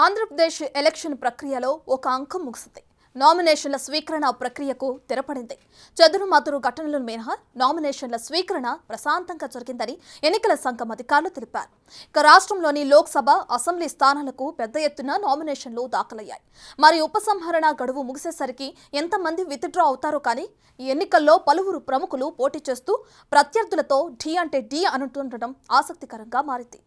Andhra Pradesh election ప్రక్రియలో ఒక అంకం ముగిసింది. నామినేషన్ల స్వీకరణ ప్రక్రియకు తెరపడింది. చెదురుమదురు ఘటనలు మినహా నామినేషన్ల స్వీకరణ ప్రశాంతంగా జరిగిందని ఎన్నికల సంఘం అధికారులు తెలిపారు. ఇక రాష్ట్రంలోని లోక్సభ, అసెంబ్లీ స్థానాలకు పెద్ద ఎత్తున నామినేషన్లు దాఖలయ్యాయి. మరి ఉపసంహరణ గడువు ముగిసేసరికి ఎంతమంది విత్డ్రా అవుతారో కానీ ఈ ఎన్నికల్లో పలువురు ప్రముఖులు పోటీ చేస్తూ ప్రత్యర్థులతో ఢీ అంటే ఢీ అంటుండటం ఆసక్తికరంగా మారింది.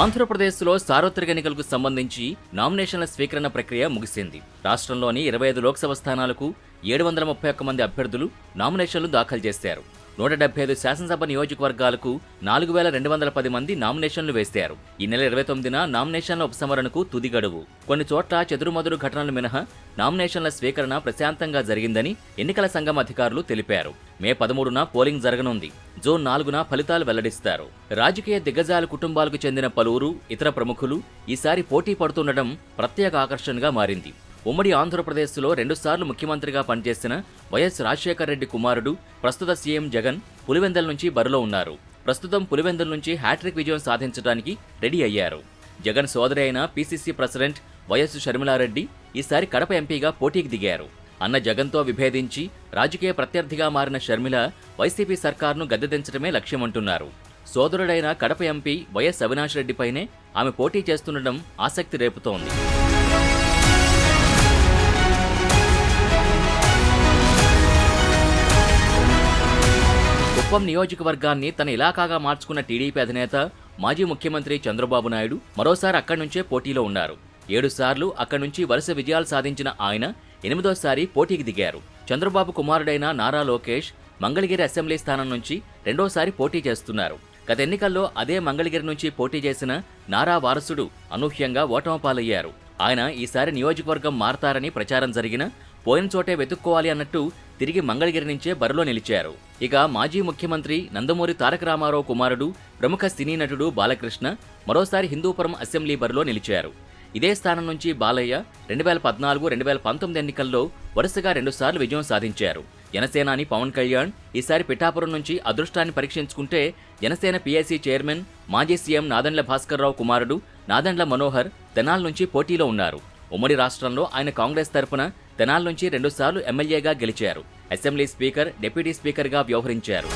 ఆంధ్రప్రదేశ్లో సార్వత్రిక ఎన్నికలకు సంబంధించి నామినేషన్ల స్వీకరణ ప్రక్రియ ముగిసింది. రాష్ట్రంలోని 25 లోక్సభ స్థానాలకు 731 మంది అభ్యర్థులు నామినేషన్లు దాఖలు చేశారు. 175 శాసనసభ నియోజకవర్గాలకు 4210 మంది నామినేషన్లు వేశారు. ఈ నెల 29న నామినేషన్ల ఉపసంహరణకు తుది గడువు. కొన్ని చోట్ల చెదురుమదురు ఘటనలు మినహా నామినేషన్ల స్వీకరణ ప్రశాంతంగా జరిగిందని ఎన్నికల సంఘం అధికారులు తెలిపారు. మే 13న పోలింగ్ జరగనుంది. జూన్ 4న ఫలితాలు వెల్లడిస్తారు. రాజకీయ దిగ్గజాల కుటుంబాలకు చెందిన పలువురు ఇతర ప్రముఖులు ఈసారి పోటీ పడుతుండటం ప్రత్యేక ఆకర్షణగా మారింది. ఉమ్మడి ఆంధ్రప్రదేశ్లో 2 సార్లు ముఖ్యమంత్రిగా పనిచేసిన వైఎస్ రాజశేఖర రెడ్డి కుమారుడు, ప్రస్తుత సీఎం జగన్ పులివెందుల నుంచి బరిలో ఉన్నారు. ప్రస్తుతం పులివెందుల నుంచి హ్యాట్రిక్ విజయం సాధించడానికి రెడీ అయ్యారు. జగన్ సోదరి అయిన పీసీసీ ప్రెసిడెంట్ వైఎస్ షర్మిలారెడ్డి ఈసారి కడప ఎంపీగా పోటీకి దిగారు. అన్న జగన్తో విభేదించి రాజకీయ ప్రత్యర్థిగా మారిన షర్మిల వైసీపీ సర్కార్ను గద్దెదించడమే లక్ష్యమంటున్నారు. సోదరుడైన కడప ఎంపీ వైఎస్ అవినాష్ రెడ్డిపైనే ఆమె పోటీ చేస్తుండటం ఆసక్తి రేపుతోంది. కుప్పం నియోజకవర్గాన్ని తన ఇలాకాగా మార్చుకున్న టీడీపీ అధినేత, మాజీ ముఖ్యమంత్రి చంద్రబాబు నాయుడు మరోసారి అక్కడి నుంచే పోటీలో ఉన్నారు. 7 సార్లు అక్కడి నుంచి వరుస విజయాలు సాధించిన ఆయన 8వ పోటీకి దిగారు. చంద్రబాబు కుమారుడైన నారా లోకేష్ మంగళగిరి అసెంబ్లీ స్థానం నుంచి 2వసారి పోటీ చేస్తున్నారు. గత ఎన్నికల్లో అదే మంగళగిరి నుంచి పోటీ చేసిన నారా వారసుడు అనూహ్యంగా ఓటమి పాలయ్యారు. ఆయన ఈసారి నియోజకవర్గం మారతారని ప్రచారం జరిగినా పోయిన చోటే వెతుక్కోవాలి అన్నట్టు తిరిగి మంగళగిరి నుంచే బరిలో నిలిచారు. ఇక మాజీ ముఖ్యమంత్రి నందమూరి తారక రామారావు కుమారుడు, ప్రముఖ సినీ నటుడు బాలకృష్ణ మరోసారి హిందూపురం అసెంబ్లీ బరిలో నిలిచారు. ఇదే స్థానం నుంచి బాలయ్య 2014, 2019 ఎన్నికల్లో వరుసగా 2 సార్లు విజయం సాధించారు. జనసేనాని పవన్ కళ్యాణ్ ఈసారి పిఠాపురం నుంచి అదృష్టాన్ని పరీక్షించుకుంటే జనసేన పీఐసీ చైర్మన్, మాజీ సీఎం నాదెండ్ల భాస్కర్రావు కుమారుడు నాదెండ్ల మనోహర్ తెనాలి నుంచి పోటీలో ఉన్నారు. ఉమ్మడి రాష్ట్రంలో ఆయన కాంగ్రెస్ తరపున తెనాలి నుంచి 2 సార్లు ఎమ్మెల్యేగా గెలిచారు. అసెంబ్లీ స్పీకర్, డిప్యూటీ స్పీకర్గా వ్యవహరించారు.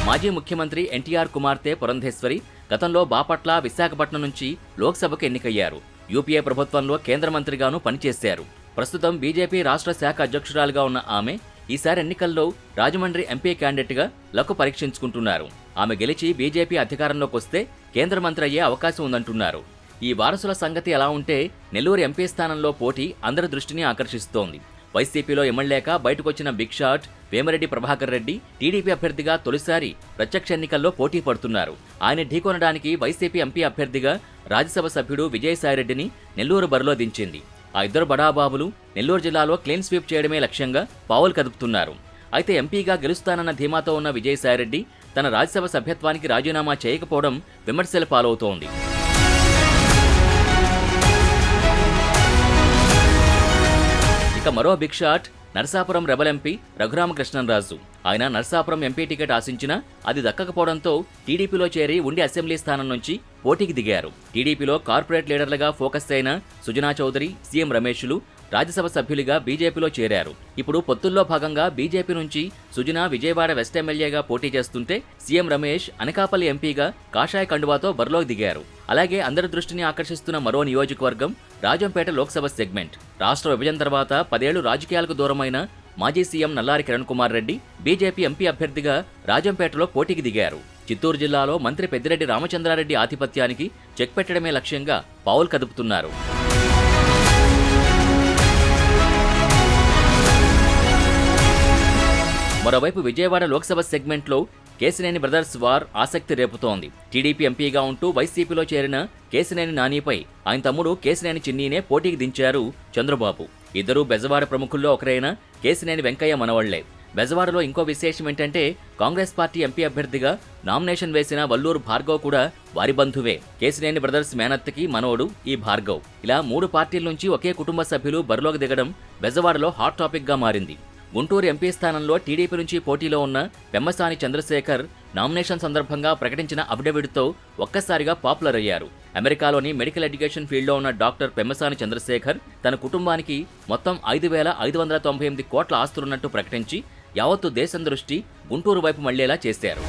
మాజీ ముఖ్యమంత్రి ఎన్టీఆర్ కుమార్తె పురంధేశ్వరి గతంలో బాపట్ల, విశాఖపట్నం నుంచి లోక్సభకు ఎన్నికయ్యారు. యూపీఏ ప్రభుత్వంలో కేంద్ర మంత్రిగానూ పనిచేశారు. ప్రస్తుతం బీజేపీ రాష్ట్ర శాఖ అధ్యక్షురాలుగా ఉన్న ఆమె ఈసారి ఎన్నికల్లో రాజమండ్రి ఎంపీ క్యాండిడేట్గా లక్కు పరీక్షించుకుంటున్నారు. ఆమె గెలిచి బీజేపీ అధికారంలోకి వస్తే కేంద్ర మంత్రి అయ్యే అవకాశం ఉందంటున్నారు. ఈ వారసుల సంగతి ఎలా ఉంటే నెల్లూరు ఎంపీ స్థానంలో పోటీ అందరి దృష్టిని ఆకర్షిస్తోంది. వైసీపీలో ఎమ్మెల్యేక బయటకొచ్చిన big shot Vemireddy Prabhakar Reddy TDP అభ్యర్థిగా తొలిసారి ప్రత్యక్ష ఎన్నికల్లో పోటీ పడుతున్నారు. ఆయన ఢీకొనడానికి వైసీపీ ఎంపీ అభ్యర్థిగా రాజ్యసభ సభ్యుడు విజయసాయిరెడ్డిని నెల్లూరు బరిలో దించింది. ఆ ఇద్దరు బడాబాబులు నెల్లూరు జిల్లాలో క్లీన్ స్వీప్ చేయడమే లక్ష్యంగా పావులు కదుపుతున్నారు. అయితే ఎంపీగా గెలుస్తానన్న ధీమాతో ఉన్న విజయసాయిరెడ్డి తన రాజ్యసభ సభ్యత్వానికి రాజీనామా చేయకపోవడం విమర్శల పాలవుతోంది. ఇక మరో big shot Narasapuram rebel MP Raghuramakrishnaraju. ఆయన నరసాపురం ఎంపీ టికెట్ ఆశించినా అది దక్కకపోవడంతో టీడీపీలో చేరి ఉండి అసెంబ్లీ స్థానం నుంచి పోటీకి దిగారు. టీడీపీలో కార్పొరేట్ లీడర్లుగా ఫోకస్ అయిన సుజనా చౌదరి, సీఎం రమేష్లు రాజ్యసభ సభ్యులుగా బీజేపీలో చేరారు. ఇప్పుడు పొత్తుల్లో భాగంగా బీజేపీ నుంచి సుజనా విజయవాడ వెస్ట్ ఎమ్మెల్యేగా పోటీ చేస్తుంటే సీఎం రమేష్ అనకాపల్లి ఎంపీగా కాషాయ కండువాతో బరిలోకి దిగారు. అలాగే అందరి దృష్టిని ఆకర్షిస్తున్న మరో నియోజకవర్గం రాజంపేట లోక్సభ సెగ్మెంట్. రాష్ట్ర విభజన తర్వాత 10 ఏళ్లు రాజకీయాలకు దూరమైన మాజీ CM Nallari Kiran Kumar Reddy BJP MP అభ్యర్థిగా రాజంపేటలో పోటీకి దిగారు. చిత్తూరు జిల్లాలో మంత్రి పెద్దిరెడ్డి రామచంద్రారెడ్డి ఆధిపత్యానికి చెక్ పెట్టడమే లక్ష్యంగా పావులు కదుపుతున్నారు. మరోవైపు విజయవాడ లోక్సభ సెగ్మెంట్లో కేశినేని బ్రదర్స్ వార్ ఆసక్తి రేపుతోంది. టీడీపీ ఎంపీగా ఉంటూ వైసీపీలో చేరిన కేశినేని నానిపై ఆయన తమ్ముడు కేశినేని చిన్నీనే పోటీకి దించారు చంద్రబాబు. ఇద్దరూ బెజవాడ ప్రముఖుల్లో ఒకరైన కేశినేని వెంకయ్య మనవళ్లే. బెజవాడలో ఇంకో విశేషం ఏంటంటే కాంగ్రెస్ పార్టీ ఎంపీ అభ్యర్థిగా నామినేషన్ వేసిన వల్లూరు భార్గవ్ కూడా వారి బంధువే. కేశినేని బ్రదర్స్ మేనత్తకి మనవడు ఈ భార్గవ్. ఇలా 3 పార్టీల నుంచి ఒకే కుటుంబ సభ్యులు బరిలోకి దిగడం బెజవాడలో హాట్ టాపిక్ గా మారింది. గుంటూరు ఎంపీ స్థానంలో టీడీపీ నుంచి పోటీలో ఉన్న పెమ్మసాని చంద్రశేఖర్ నామినేషన్ సందర్భంగా ప్రకటించిన అఫిడవిట్తో ఒక్కసారిగా పాపులర్ అయ్యారు. అమెరికాలోని మెడికల్ ఎడ్యుకేషన్ ఫీల్డ్లో ఉన్న డాక్టర్ పెమ్మసాని చంద్రశేఖర్ తన కుటుంబానికి మొత్తం 5,598 కోట్ల ఆస్తులున్నట్టు ప్రకటించి యావత్తు దేశం దృష్టి గుంటూరు వైపు మళ్లేలా చేశారు.